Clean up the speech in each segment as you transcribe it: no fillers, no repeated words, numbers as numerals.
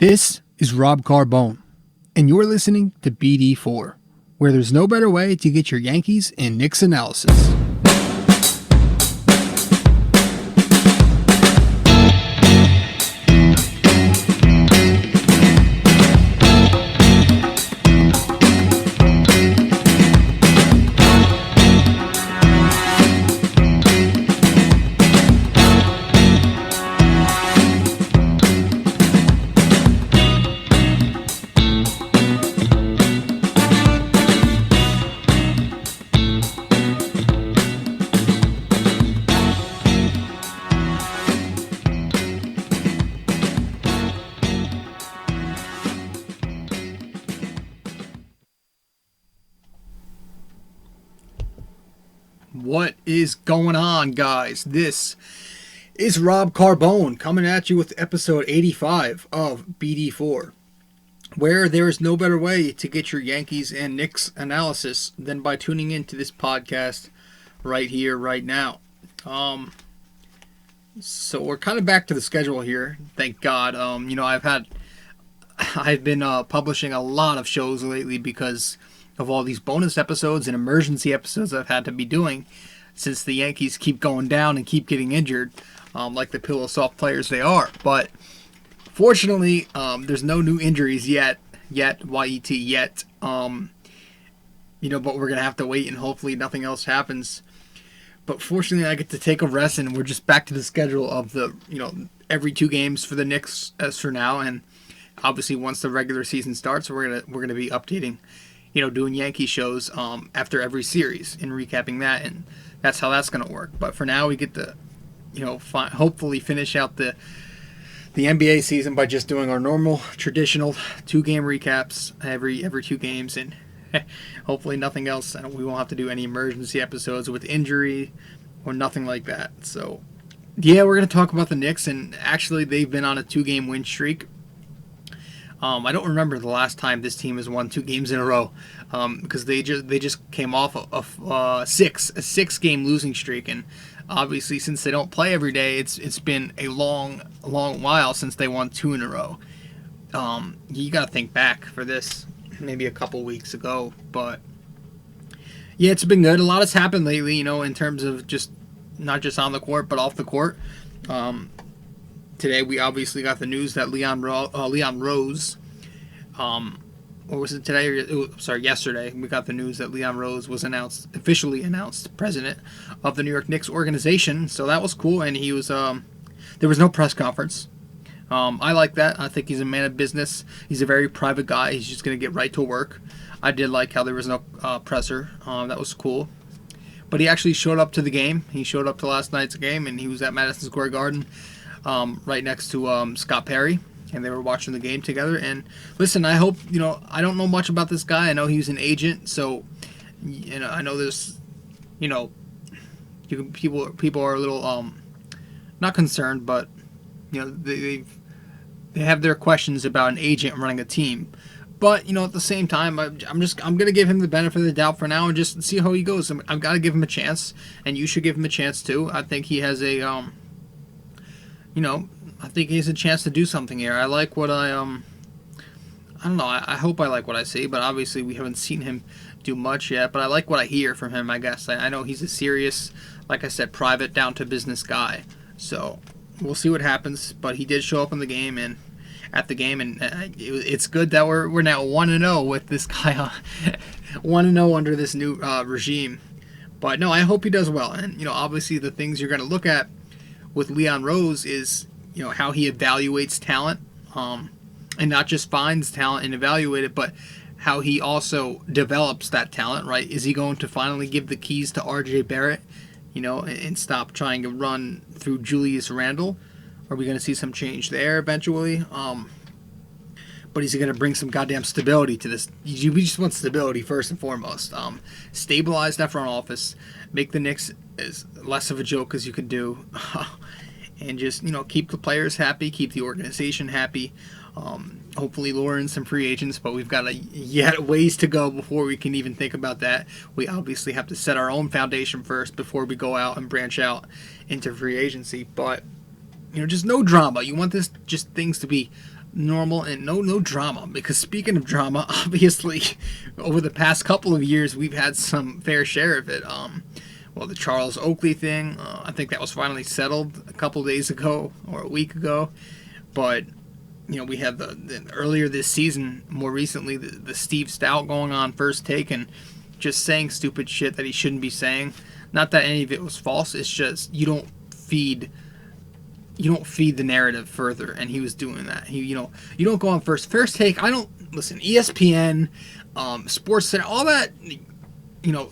This is Rob Carbone, and you're listening to BD4, where there's no better way to get your Yankees and Knicks analysis. What is going on, guys? This is Rob Carbone coming at you with episode 85 of BD4, where there is no better way to get your Yankees and Knicks analysis than by tuning into this podcast right here, right now. So we're kind of back to the schedule here, thank God. I've been publishing a lot of shows lately because of all these bonus episodes and emergency episodes I've had to be doing since the Yankees keep going down and keep getting injured, like the pillow soft players they are. But fortunately, there's no new injuries yet, Y-E-T, yet. But we're going to have to wait and hopefully nothing else happens. But fortunately, I get to take a rest and we're just back to the schedule of the, every 2 games for the Knicks as for now. And obviously once the regular season starts, we're gonna be updating, doing Yankee shows after every series and recapping that, and that's how that's going to work. But for now, we get to, hopefully finish out the NBA season by just doing our normal, traditional 2-game recaps every 2 games, and hopefully nothing else. And we won't have to do any emergency episodes with injury or nothing like that. So, yeah, we're going to talk about the Knicks, and actually they've been on a 2-game win streak. I don't remember the last time this team has won 2 games in a row, because they just came off of a 6-game losing streak, and obviously since they don't play every day, it's been a long while since they won 2 in a row. You got to think back for this, maybe a couple weeks ago, but yeah, it's been good. A lot has happened lately, in terms of just not just on the court but off the court. Today we obviously got the news that Leon Rose, or was it today? Yesterday we got the news that Leon Rose was officially announced president of the New York Knicks organization. So that was cool, and he was. There was no press conference. I like that. I think he's a man of business. He's a very private guy. He's just gonna get right to work. I did like how there was no presser. That was cool. But he actually showed up to the game. He showed up to last night's game, and he was at Madison Square Garden. Right next to Scott Perry, and they were watching the game together. And listen, I hope, I don't know much about this guy. I know he's an agent, so I know there's, people are a little not concerned, but they have their questions about an agent running a team. But at the same time, I'm gonna give him the benefit of the doubt for now and just see how he goes. I've got to give him a chance, and you should give him a chance too. I think he has a I think he has a chance to do something here. I like what I don't know. I hope I like what I see, but obviously we haven't seen him do much yet. But I like what I hear from him, I guess. I know he's a serious, like I said, private, down-to-business guy. So we'll see what happens. But he did show up in the game and it's good that we're now 1-0 with this guy, 1-0 under this new regime. But no, I hope he does well. And obviously the things you're going to look at with Leon Rose is, how he evaluates talent, and not just finds talent and evaluate it, but how he also develops that talent, right? Is he going to finally give the keys to RJ Barrett, and stop trying to run through Julius Randle? Are we going to see some change there eventually? But is he going to bring some goddamn stability to this? We just want stability first and foremost. Stabilize that front office, make the Knicks as less of a joke as you could do, and just keep the players happy, keep the organization happy. Hopefully lure in some free agents, but we've got yet ways to go before we can even think about that. We obviously have to set our own foundation first before we go out and branch out into free agency. But just no drama. You want this just things to be normal and no drama. Because speaking of drama, obviously, over the past couple of years, we've had some fair share of it. Well, the Charles Oakley thing, I think that was finally settled a couple days ago or a week ago. But we had the earlier this season, more recently, the Steve Stout going on First Take and just saying stupid shit that he shouldn't be saying. Not that any of it was false. It's just you don't feed the narrative further, and he was doing that. You don't go on First Take. I don't listen. ESPN, Sports Center, all that.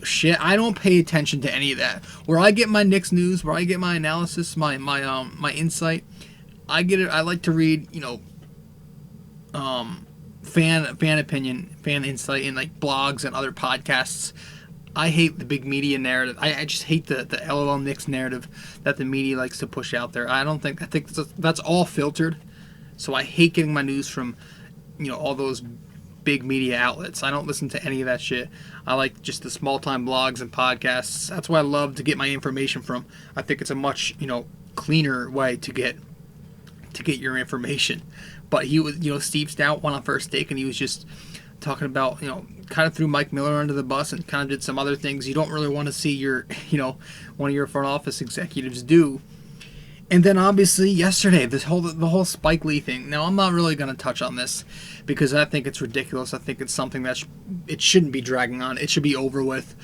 Shit. I don't pay attention to any of that. Where I get my Knicks news, where I get my analysis, my insight, I get it. I like to read, fan opinion, fan insight in like blogs and other podcasts. I hate the big media narrative. I just hate the LOL Knicks narrative that the media likes to push out there. I think that's all filtered. So I hate getting my news from, all those big media outlets. I don't listen to any of that shit. I like just the small time blogs and podcasts. That's why I love to get my information from. I think it's a much, cleaner way to get your information. But he was, Steve Stout went on First Take and he was just talking about, kind of threw Mike Miller under the bus and kind of did some other things you don't really want to see your, one of your front office executives do. And then obviously yesterday, the whole Spike Lee thing. Now I'm not really going to touch on this because I think it's ridiculous. I think it's something that it shouldn't be dragging on. It should be over with.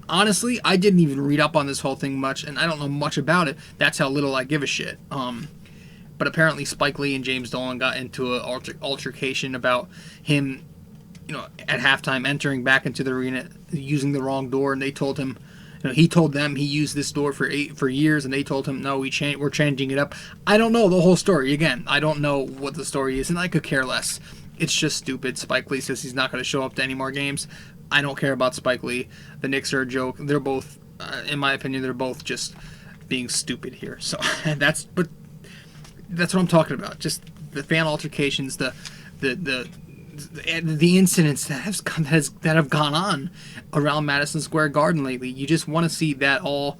Honestly, I didn't even read up on this whole thing much, and I don't know much about it. That's how little I give a shit. But apparently Spike Lee and James Dolan got into an altercation about him, at halftime entering back into the arena using the wrong door, and they told him, he told them he used this door for years, and they told him, no, we're changing it up. I don't know the whole story. Again, I don't know what the story is, and I could care less. It's just stupid. Spike Lee says he's not going to show up to any more games. I don't care about Spike Lee. The Knicks are a joke. They're both, in my opinion, they're both just being stupid here. So that's what I'm talking about. Just the fan altercations, the incidents that have gone on around Madison Square Garden lately. You just want to see that all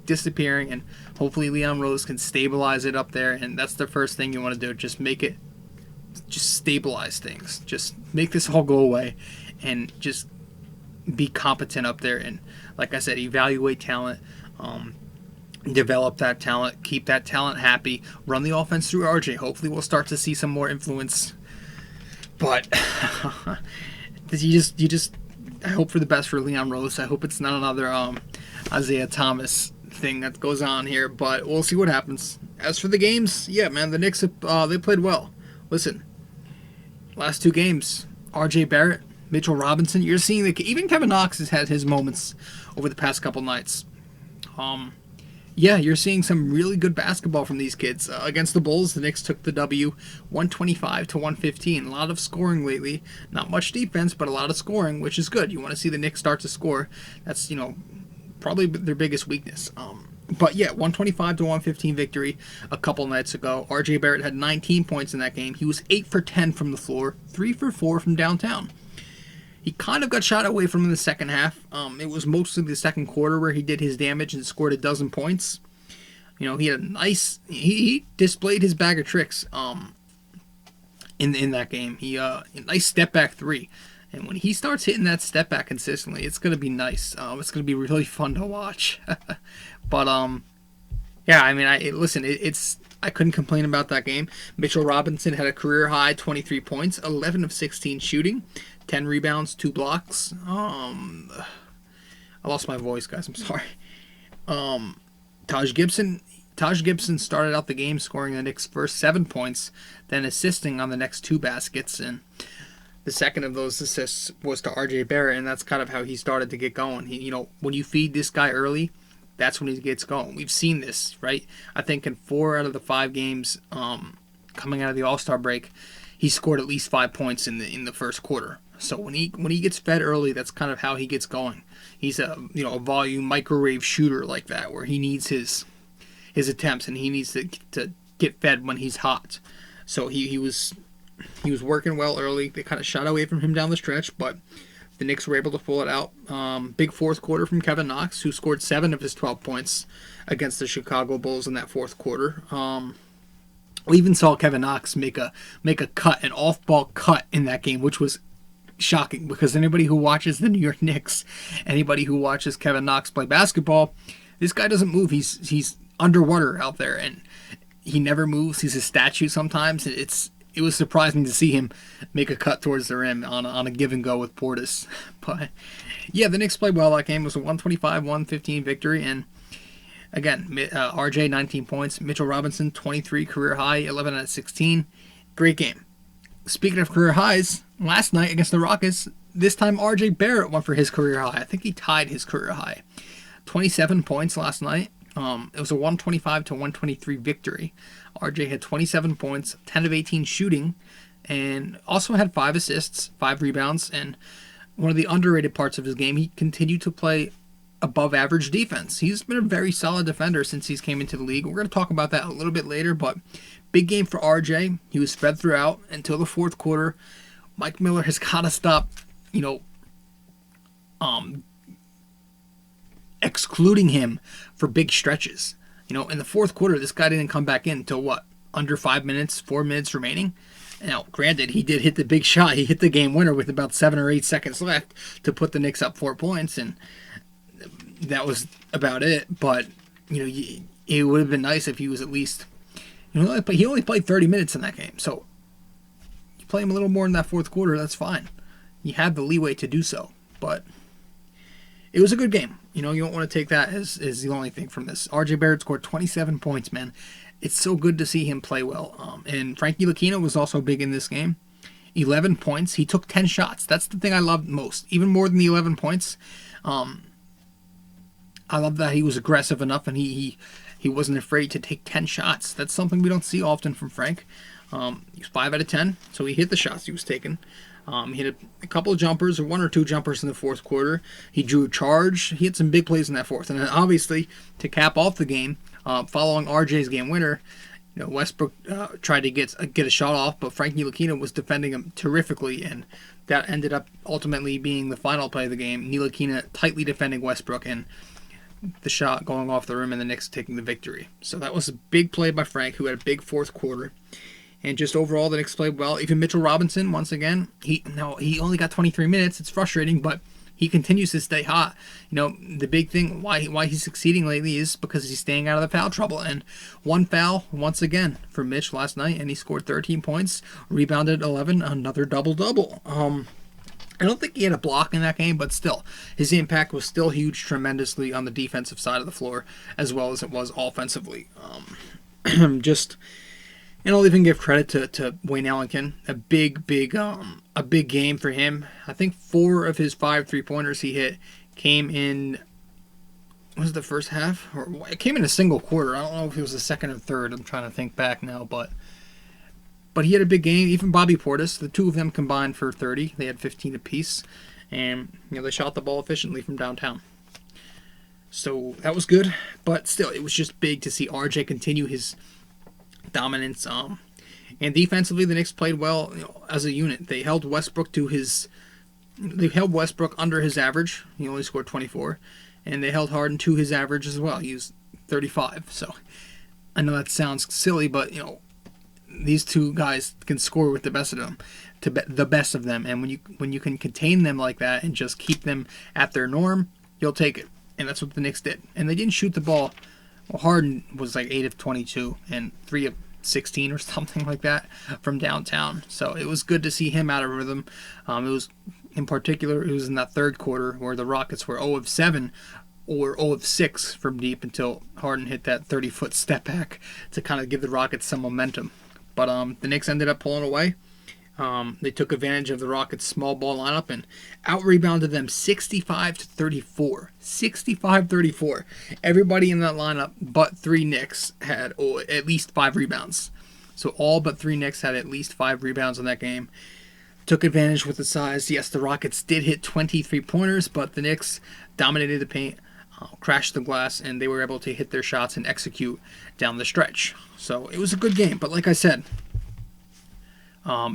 disappearing, and hopefully Leon Rose can stabilize it up there. And that's the first thing you want to do. Just stabilize things. Just make this all go away, and just be competent up there. And like I said, evaluate talent. Develop that talent, keep that talent happy, run the offense through RJ. Hopefully we'll start to see some more influence. But you just I hope for the best for Leon Rose. I hope it's not another Isaiah Thomas thing that goes on here, but we'll see what happens. As for the games, yeah, man, the Knicks they played well. Listen, last two games, RJ Barrett, Mitchell Robinson, you're seeing that even Kevin Knox has had his moments over the past couple nights. Yeah, you're seeing some really good basketball from these kids. Against the Bulls, the Knicks took the W 125-115. A lot of scoring lately. Not much defense, but a lot of scoring, which is good. You want to see the Knicks start to score. That's, probably their biggest weakness. But yeah, 125-115 victory a couple nights ago. RJ Barrett had 19 points in that game. He was 8 for 10 from the floor, 3 for 4 from downtown. He kind of got shot away from in the second half. It was mostly the second quarter where he did his damage and scored a dozen points. He had a nice... He displayed his bag of tricks in that game. A nice step-back three. And when he starts hitting that step-back consistently, it's going to be nice. It's going to be really fun to watch. But, yeah, I mean, I couldn't complain about that game. Mitchell Robinson had a career-high 23 points, 11 of 16 shooting, 10 rebounds, 2 blocks. I lost my voice, guys. I'm sorry. Taj Gibson started out the game scoring the Knicks' first 7 points, then assisting on the next 2 baskets, and the second of those assists was to RJ Barrett, and that's kind of how he started to get going. When you feed this guy early, that's when he gets going. We've seen this, right? I think in 4 out of the 5 games coming out of the All-Star break, he scored at least 5 points in the first quarter. So when he gets fed early, that's kind of how he gets going. He's a volume microwave shooter like that, where he needs his attempts and he needs to get fed when he's hot. So he was working well early. They kind of shot away from him down the stretch, but the Knicks were able to pull it out. Big fourth quarter from Kevin Knox, who scored 7 of his 12 points against the Chicago Bulls in that fourth quarter. We even saw Kevin Knox make a cut, an off-ball cut in that game, which was shocking because anybody who watches the New York Knicks, anybody who watches Kevin Knox play basketball, this guy doesn't move. He's underwater out there, and he never moves. He's a statue sometimes. It was surprising to see him make a cut towards the rim on a give and go with Portis. But yeah, the Knicks played well that game. It was a 125-115 victory, and again, RJ 19 points, Mitchell Robinson 23 career high, 11 out of 16. Great game. Speaking of career highs, last night against the Rockets, this time RJ Barrett went for his career high. I think he tied his career high. 27 points last night. It was a 125-123 victory. RJ had 27 points, 10 of 18 shooting, and also had 5 assists, 5 rebounds, and one of the underrated parts of his game, he continued to play above average defense. He's been a very solid defender since he's came into the league. We're going to talk about that a little bit later, but big game for RJ. He was spread throughout until the fourth quarter. Mike Miller has got to stop, excluding him for big stretches. In the fourth quarter, this guy didn't come back in until what? Under 5 minutes, 4 minutes remaining. Now, granted, he did hit the big shot. He hit the game winner with about 7 or 8 seconds left to put the Knicks up 4 points, and that was about it. But, it would have been nice if he was at least... he only played 30 minutes in that game, so you play him a little more in that fourth quarter, that's fine. You had the leeway to do so, but it was a good game. You don't want to take that as the only thing from this. RJ Barrett scored 27 points, man. It's so good to see him play well. And Frankie Ntilikina was also big in this game. 11 points. He took 10 shots. That's the thing I loved most. Even more than the 11 points. I love that he was aggressive enough and he wasn't afraid to take 10 shots. That's something we don't see often from Frank. He was 5 out of 10, so he hit the shots he was taking. He hit a couple of jumpers, or 1 or 2 jumpers in the fourth quarter. He drew a charge. He had some big plays in that fourth. And then obviously, to cap off the game, following RJ's game winner, Westbrook tried to get a shot off, but Frankie Ntilikina was defending him terrifically, and that ended up ultimately being the final play of the game. Ntilikina tightly defending Westbrook, and the shot going off the rim, and the Knicks taking the victory. So that was a big play by Frank, who had a big fourth quarter. And just overall, the Knicks played well. Even Mitchell Robinson, once again, he only got 23 minutes. It's frustrating, but he continues to stay hot. The big thing why he's succeeding lately is because he's staying out of the foul trouble. And 1 foul, once again, for Mitch last night, and he scored 13 points, rebounded 11, another double-double. I don't think he had a block in that game, but still, his impact was still huge tremendously on the defensive side of the floor, as well as it was offensively. And I'll even give credit to Wayne Ellington. A big game for him. I think 4 of his 5 3-pointers he hit came in, was it the first half? Or it came in a single quarter. I don't know if it was the second or third. I'm trying to think back now, but he had a big game. Even Bobby Portis, the two of them combined for 30. They had 15 apiece, and they shot the ball efficiently from downtown. So that was good, but still, it was just big to see RJ continue his dominance. And defensively, the Knicks played well as a unit. They held Westbrook under his average. He only scored 24, and they held Harden to his average as well. He was 35. So I know that sounds silly, but these two guys can score with the best of them, the best of them. And when you can contain them like that and just keep them at their norm, you'll take it. And that's what the Knicks did. And they didn't shoot the ball. Well, Harden was like 8 of 22 and 3 of 16 or something like that from downtown. So it was good to see him out of rhythm. It was in that third quarter where the Rockets were 0 of 7 or 0 of 6 from deep until Harden hit that 30-foot step back to kind of give the Rockets some momentum. But the Knicks ended up pulling away. They took advantage of the Rockets' small ball lineup and out-rebounded them 65-34. 65-34. Everybody in that lineup but 3 Knicks had at least 5 rebounds. So all but 3 Knicks had at least 5 rebounds in that game. Took advantage with the size. Yes, the Rockets did hit 23-pointers, but the Knicks dominated the paint, crashed the glass, and they were able to hit their shots and execute down the stretch. So it was a good game, but like I said,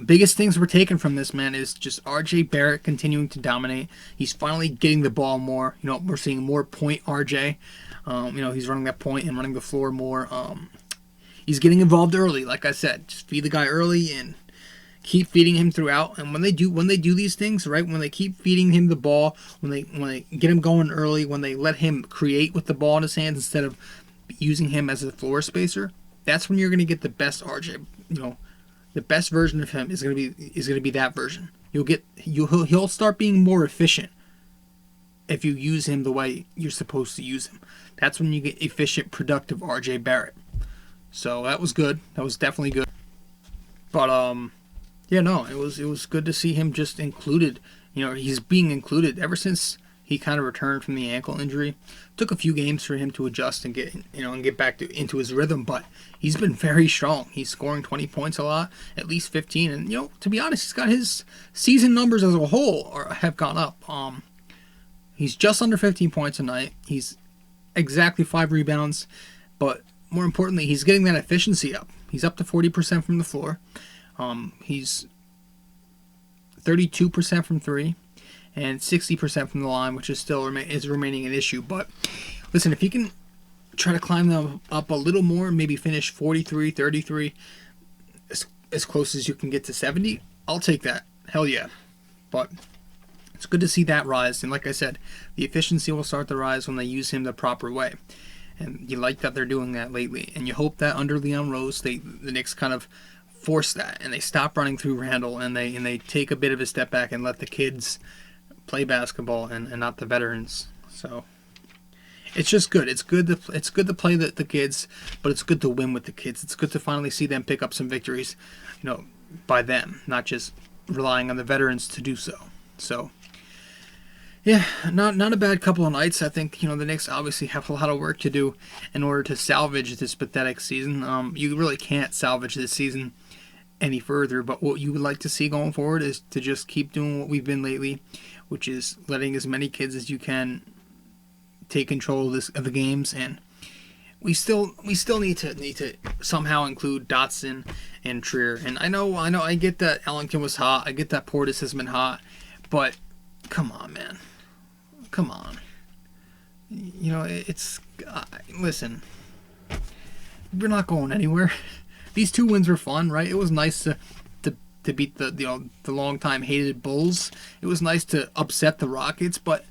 biggest things we're taking from this, man, is just RJ Barrett continuing to dominate. He's finally getting the ball more. We're seeing more point RJ. He's running that point and running the floor more. he's getting involved early. Like I said, just feed the guy early and keep feeding him throughout. And when they do these things, right, when they keep feeding him the ball, when they get him going early, when they let him create with the ball in his hands instead of using him as a floor spacer, that's when you're going to get the best RJ. The best version of him is going to be that version. He'll start being more efficient if you use him the way you're supposed to use him. That's when you get efficient, productive RJ Barrett. So that was good. That was definitely good. But yeah, no, it was good to see him just included. He's being included ever since he kind of returned from the ankle injury. Took a few games for him to adjust and get back into his rhythm, but he's been very strong. He's scoring 20 points a lot, at least 15, and to be honest, he's got his season numbers as a whole have gone up. He's just under 15 points a night. He's exactly 5 rebounds, but more importantly, he's getting that efficiency up. He's up to 40% from the floor. He's 32% from 3 and 60% from the line, which is still remaining an issue. But listen, if he can try to climb them up a little more, maybe finish 43, 33, as close as you can get to 70, I'll take that. Hell yeah. But it's good to see that rise. And like I said, the efficiency will start to rise when they use him the proper way. And you like that they're doing that lately. And you hope that under Leon Rose, the Knicks kind of force that and they stop running through Randall and they take a bit of a step back and let the kids play basketball and not the veterans. So it's just good. It's good to play the kids, but it's good to win with the kids. It's good to finally see them pick up some victories, by them, not just relying on the veterans to do so. So yeah, not a bad couple of nights. I think the Knicks obviously have a lot of work to do in order to salvage this pathetic season. You really can't salvage this season any further, but what you would like to see going forward is to just keep doing what we've been lately, which is letting as many kids as you can take control of the games. And we still need to somehow include Dotson and Trier. And I know I get that Ellington was hot, I get that Portis has been hot, but come on, man, come on. Listen, we're not going anywhere. These 2 wins were fun, right? It was nice to beat the long time hated Bulls. It was nice to upset the Rockets, but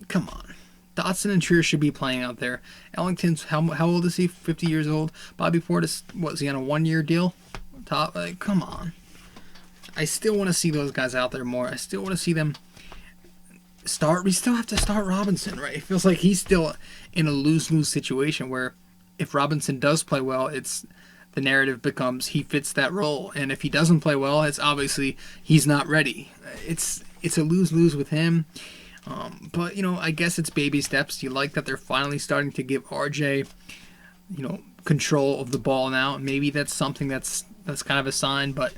come on. Dotson and Trier should be playing out there. Ellington's how old is he? 50 years old. Bobby Portis, was he on a 1-year deal? Come on. I still want to see those guys out there more. I still want to see them start. We still have to start Robinson, right? It feels like he's still in a lose-lose situation where if Robinson does play well, the narrative becomes he fits that role, and if he doesn't play well, it's obviously he's not ready. It's a lose-lose with him. But I guess it's baby steps. You like that they're finally starting to give RJ, control of the ball now. Maybe that's something that's kind of a sign, but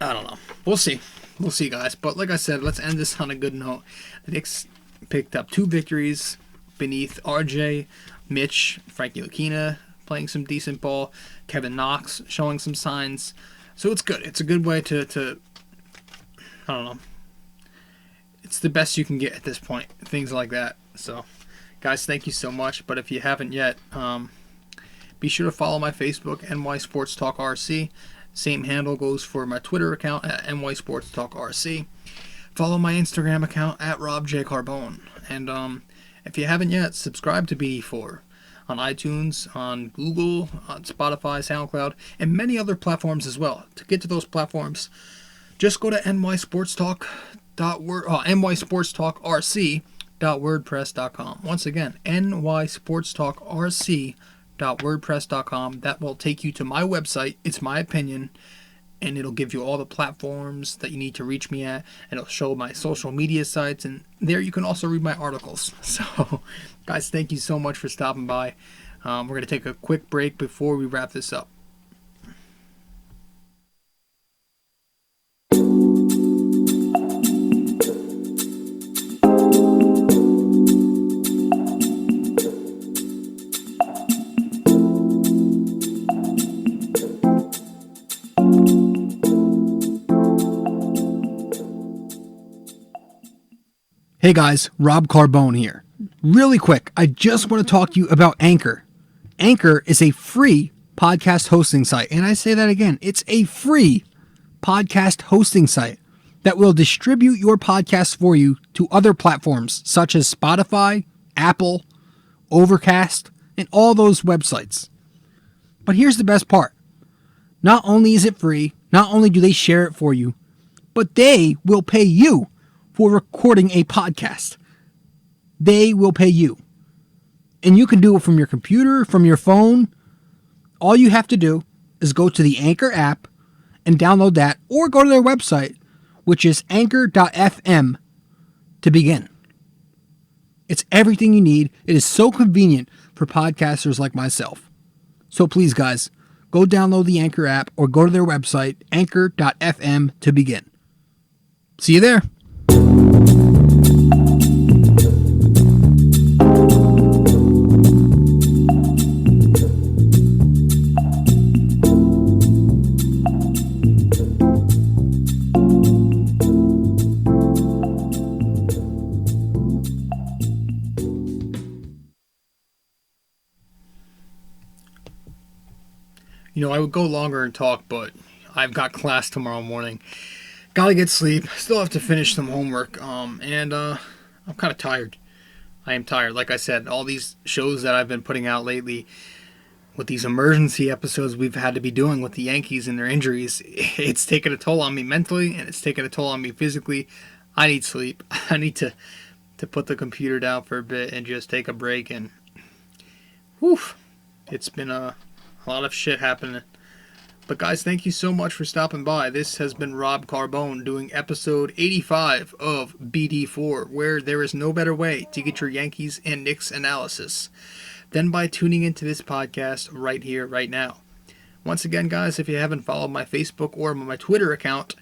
I don't know. We'll see. We'll see, guys. But like I said, let's end this on a good note. The Knicks picked up 2 victories beneath RJ, Mitch, Frankie Lakina playing some decent ball, Kevin Knox showing some signs. So it's good. It's a good way to I don't know. It's the best you can get at this point. Things like that. So, guys, thank you so much. But if you haven't yet, be sure to follow my Facebook, NY Sports Talk RC. Same handle goes for my Twitter account at NY Sports Talk RC. Follow my Instagram account at RJ Carbone. And if you haven't yet, subscribe to BD4 on iTunes, on Google, on Spotify, SoundCloud, and many other platforms as well. To get to those platforms, just go to nysportstalkrc.wordpress.com. Once again, nysportstalkrc.wordpress.com. That will take you to my website. It's my opinion, and it'll give you all the platforms that you need to reach me at, and it'll show my social media sites, and there you can also read my articles. So, guys, thank you so much for stopping by. We're going to take a quick break before we wrap this up. Hey guys, Rob Carbone here. Really quick, I just want to talk to you about Anchor. Anchor is a free podcast hosting site. And I say that again, it's a free podcast hosting site that will distribute your podcast for you to other platforms such as Spotify, Apple, Overcast, and all those websites. But here's the best part. Not only is it free, not only do they share it for you, but they will pay you for recording a podcast. They will pay you. And you can do it from your computer, from your phone. All you have to do is go to the Anchor app and download that, or go to their website, which is anchor.fm, to begin. It's everything you need. It is so convenient for podcasters like myself. So please, guys, go download the Anchor app or go to their website, anchor.fm, to begin. See you there. I would go longer and talk, but I've got class tomorrow morning. Gotta get sleep. Still have to finish some homework. And I'm kind of tired. I am tired. Like I said, all these shows that I've been putting out lately, with these emergency episodes we've had to be doing with the Yankees and their injuries, it's taken a toll on me mentally, and it's taken a toll on me physically. I need sleep. I need to put the computer down for a bit and just take a break. And whew, it's been a lot of shit happening. But guys, thank you so much for stopping by. This has been Rob Carbone doing episode 85 of BD4, where there is no better way to get your Yankees and Knicks analysis than by tuning into this podcast right here, right now. Once again, guys, if you haven't followed my Facebook or my Twitter account,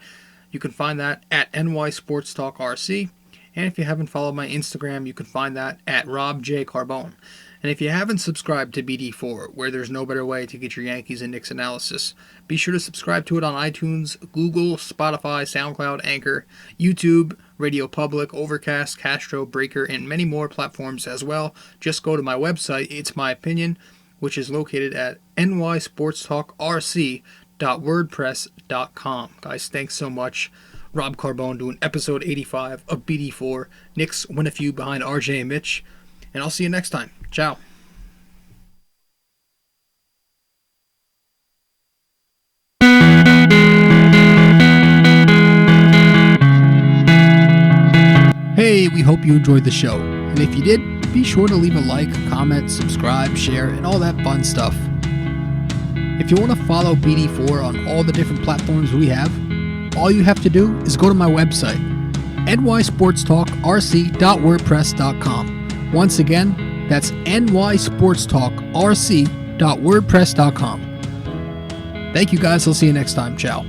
you can find that at NY Sports Talk RC. And if you haven't followed my Instagram, you can find that at Rob J. Carbone. And if you haven't subscribed to BD4, where there's no better way to get your Yankees and Knicks analysis, be sure to subscribe to it on iTunes, Google, Spotify, SoundCloud, Anchor, YouTube, Radio Public, Overcast, Castro, Breaker, and many more platforms as well. Just go to my website, It's My Opinion, which is located at nysportstalkrc.wordpress.com. Guys, thanks so much. Rob Carbone doing episode 85 of BD4. Knicks win a few behind RJ and Mitch. And I'll see you next time. Ciao. Hey, we hope you enjoyed the show. And if you did, be sure to leave a like, comment, subscribe, share, and all that fun stuff. If you want to follow BD4 on all the different platforms we have, all you have to do is go to my website, nysportstalkrc.wordpress.com. Once again, that's nysportstalkrc.wordpress.com. Thank you guys. I'll see you next time. Ciao.